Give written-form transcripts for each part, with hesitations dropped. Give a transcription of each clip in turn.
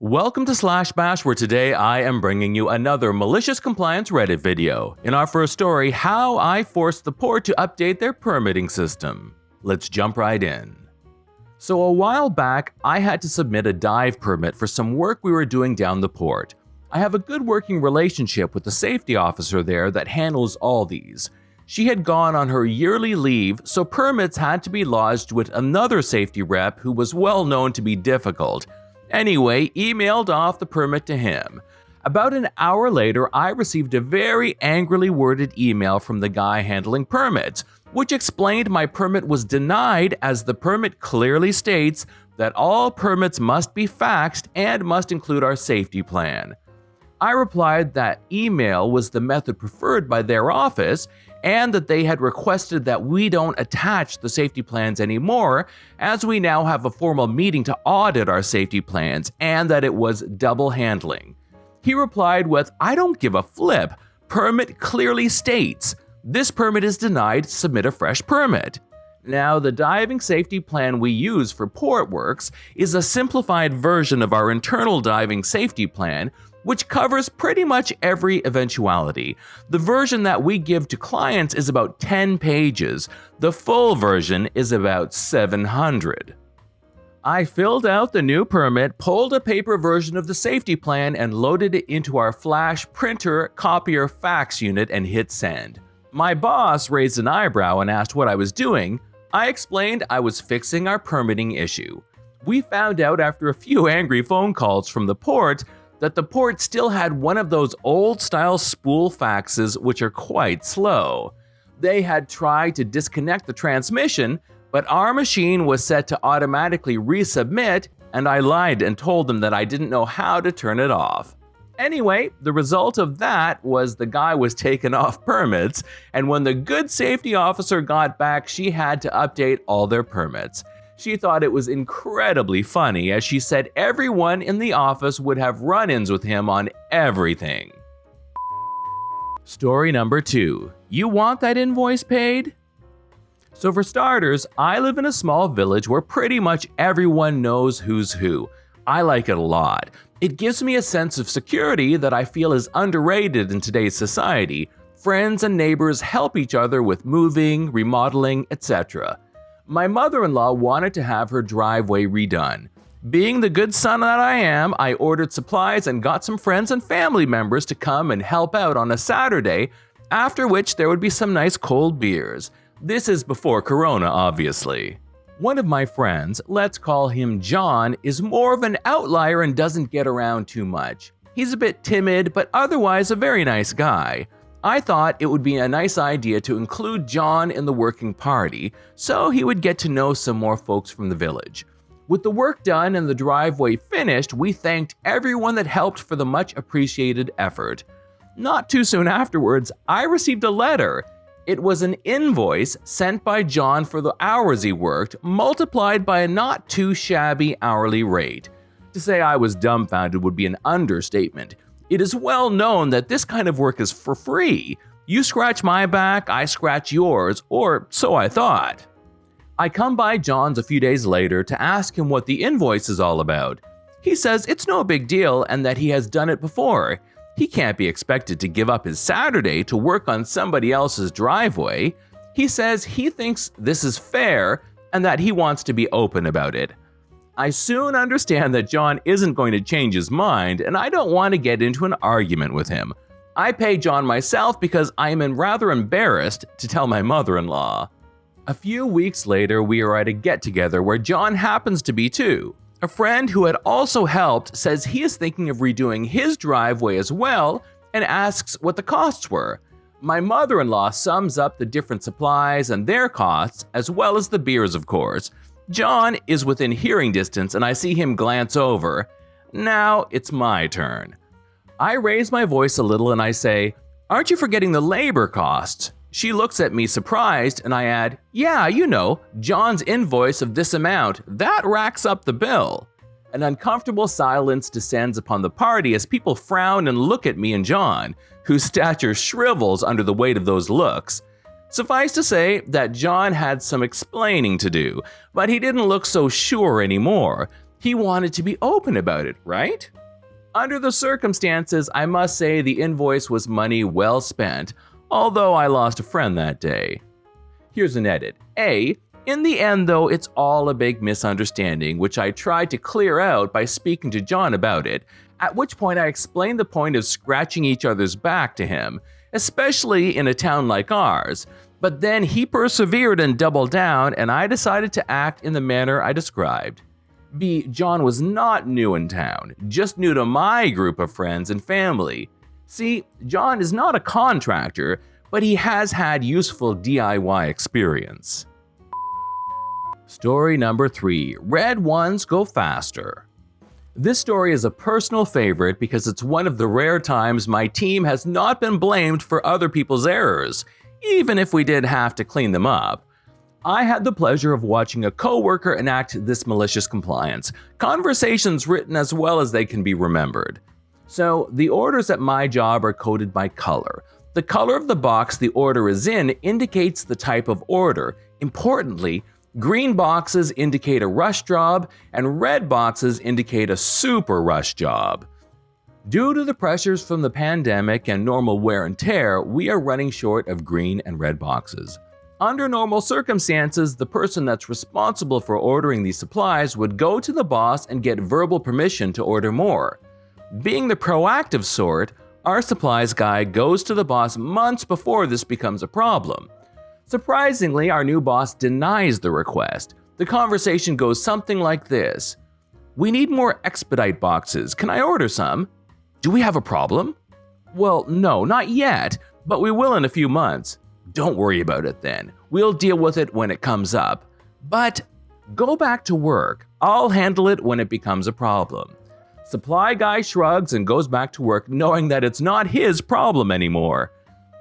Welcome to Slash Bash, where today I am bringing you another malicious compliance Reddit video. In our first story, how I forced the port to update their permitting system. Let's jump right in. So a while back, I had to submit a dive permit for some work we were doing down the port. I have a good working relationship with the safety officer there that handles all these. She had gone on her yearly leave, so permits had to be lodged with another safety rep who was well known to be difficult. Anyway, emailed off the permit to him. About an hour later, I received a very angrily worded email from the guy handling permits, which explained my permit was denied as the permit clearly states that all permits must be faxed and must include our safety plan. I replied that email was the method preferred by their office and that they had requested that we don't attach the safety plans anymore, as we now have a formal meeting to audit our safety plans, and that it was double handling. He replied with, "I don't give a flip. Permit clearly states, this permit is denied, submit a fresh permit." Now, the diving safety plan we use for port works is a simplified version of our internal diving safety plan, which covers pretty much every eventuality. The version that we give to clients is about 10 pages. The full version is about 700. I filled out the new permit, pulled a paper version of the safety plan, and loaded it into our flash printer, copier, fax unit and hit send. My boss raised an eyebrow and asked what I was doing. I explained I was fixing our permitting issue. We found out after a few angry phone calls from the port that the port still had one of those old-style spool faxes which are quite slow. They had tried to disconnect the transmission, but our machine was set to automatically resubmit, and I lied and told them that I didn't know how to turn it off. Anyway, the result of that was the guy was taken off permits, and when the good safety officer got back, she had to update all their permits. She thought it was incredibly funny, as she said everyone in the office would have run-ins with him on everything. Story number 2. You want that invoice paid? So for starters, I live in a small village where pretty much everyone knows who's who. I like it a lot. It gives me a sense of security that I feel is underrated in today's society. Friends and neighbors help each other with moving, remodeling, etc. My mother-in-law wanted to have her driveway redone. Being the good son that I am, I ordered supplies and got some friends and family members to come and help out on a Saturday, after which there would be some nice cold beers. This is before Corona, obviously. One of my friends, let's call him John, is more of an outlier and doesn't get around too much. He's a bit timid, but otherwise a very nice guy. I thought it would be a nice idea to include John in the working party, so he would get to know some more folks from the village. With the work done and the driveway finished, we thanked everyone that helped for the much appreciated effort. Not too soon afterwards, I received a letter. It was an invoice sent by John for the hours he worked, multiplied by a not too shabby hourly rate. To say I was dumbfounded would be an understatement. It is well known that this kind of work is for free. You scratch my back, I scratch yours, or so I thought. I come by John's a few days later to ask him what the invoice is all about. He says it's no big deal and that he has done it before. He can't be expected to give up his Saturday to work on somebody else's driveway. He says he thinks this is fair and that he wants to be open about it. I soon understand that John isn't going to change his mind, and I don't want to get into an argument with him. I pay John myself because I am rather embarrassed to tell my mother-in-law. A few weeks later, we are at a get-together where John happens to be too. A friend who had also helped says he is thinking of redoing his driveway as well and asks what the costs were. My mother-in-law sums up the different supplies and their costs, as well as the beers, of course. John is within hearing distance and I see him glance over. Now it's my turn. I raise my voice a little and I say, "Aren't you forgetting the labor costs?" She looks at me surprised and I add, "Yeah, you know, John's invoice of this amount, that racks up the bill." An uncomfortable silence descends upon the party as people frown and look at me and John, whose stature shrivels under the weight of those looks. Suffice to say that John had some explaining to do, but he didn't look so sure anymore. He wanted to be open about it, right? Under the circumstances, I must say the invoice was money well spent, although I lost a friend that day. Here's an edit. In the end though, it's all a big misunderstanding, which I tried to clear out by speaking to John about it, at which point I explained the point of scratching each other's back to him, especially in a town like ours. But then he persevered and doubled down, and I decided to act in the manner I described. John was not new in town, just new to my group of friends and family. See, John is not a contractor, but he has had useful DIY experience. Story number 3. Red ones go faster. This story is a personal favorite because it's one of the rare times my team has not been blamed for other people's errors, even if we did have to clean them up. I had the pleasure of watching a coworker enact this malicious compliance, conversations written as well as they can be remembered. So, the orders at my job are coded by color. The color of the box the order is in indicates the type of order. Importantly, green boxes indicate a rush job and red boxes indicate a super rush job. Due to the pressures from the pandemic and normal wear and tear, we are running short of green and red boxes. Under normal circumstances, the person that's responsible for ordering these supplies would go to the boss and get verbal permission to order more. Being the proactive sort, our supplies guy goes to the boss months before this becomes a problem. Surprisingly, our new boss denies the request. The conversation goes something like this. "We need more expedite boxes. Can I order some?" "Do we have a problem?" "Well, no, not yet, but we will in a few months." "Don't worry about it then. We'll deal with it when it comes up. But go back to work. I'll handle it when it becomes a problem." Supply guy shrugs and goes back to work knowing that it's not his problem anymore.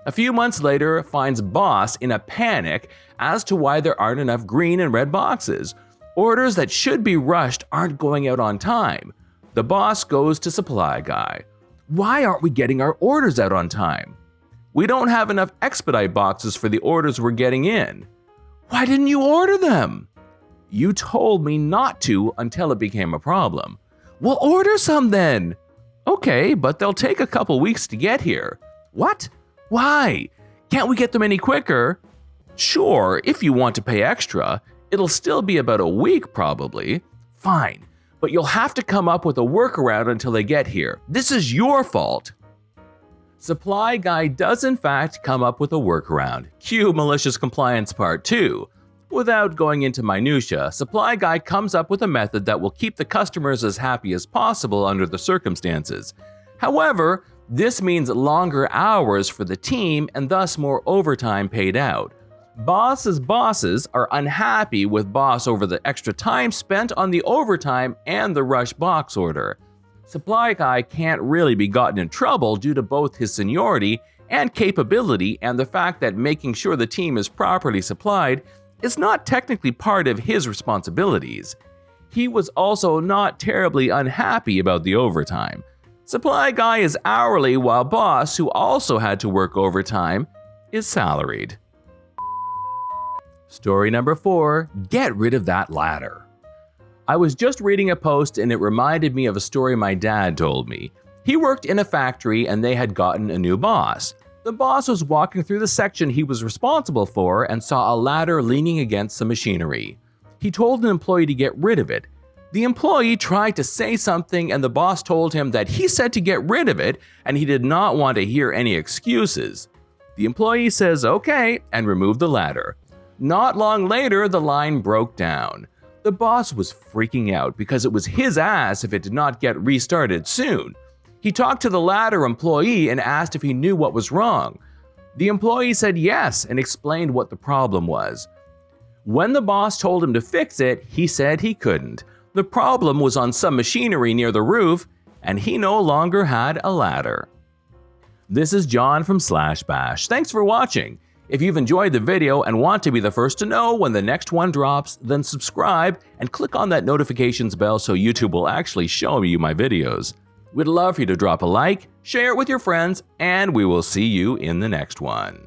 A few months later, finds boss in a panic as to why there aren't enough green and red boxes. Orders that should be rushed aren't going out on time. The boss goes to supply guy. "Why aren't we getting our orders out on time?" "We don't have enough expedite boxes for the orders we're getting in." "Why didn't you order them?" "You told me not to until it became a problem." "Well, order some then." "Okay, but they'll take a couple weeks to get here." "What? Why? Can't we get them any quicker?" "Sure, if you want to pay extra. It'll still be about a week probably." "Fine, but you'll have to come up with a workaround until they get here. This is your fault." Supply guy does in fact come up with a workaround. Cue malicious compliance part 2. Without going into minutia, supply guy comes up with a method that will keep the customers as happy as possible under the circumstances. However, this means longer hours for the team and thus more overtime paid out. Boss's bosses are unhappy with boss over the extra time spent on the overtime and the rush box order. Supply guy can't really be gotten in trouble due to both his seniority and capability and the fact that making sure the team is properly supplied is not technically part of his responsibilities. He was also not terribly unhappy about the overtime. Supply guy is hourly while boss, who also had to work overtime, is salaried. Story number 4. Get rid of that ladder. I was just reading a post and it reminded me of a story my dad told me. He worked in a factory and they had gotten a new boss. The boss was walking through the section he was responsible for and saw a ladder leaning against some machinery. He told an employee to get rid of it. The employee tried to say something and the boss told him that he said to get rid of it and he did not want to hear any excuses. The employee says okay and removed the ladder. Not long later, the line broke down. The boss was freaking out because it was his ass if it did not get restarted soon. He talked to the ladder employee and asked if he knew what was wrong. The employee said yes and explained what the problem was. When the boss told him to fix it, he said he couldn't. The problem was on some machinery near the roof, and he no longer had a ladder. This is John from /bash. Thanks for watching. If you've enjoyed the video and want to be the first to know when the next one drops, then subscribe and click on that notifications bell so YouTube will actually show you my videos. We'd love for you to drop a like, share it with your friends, and we will see you in the next one.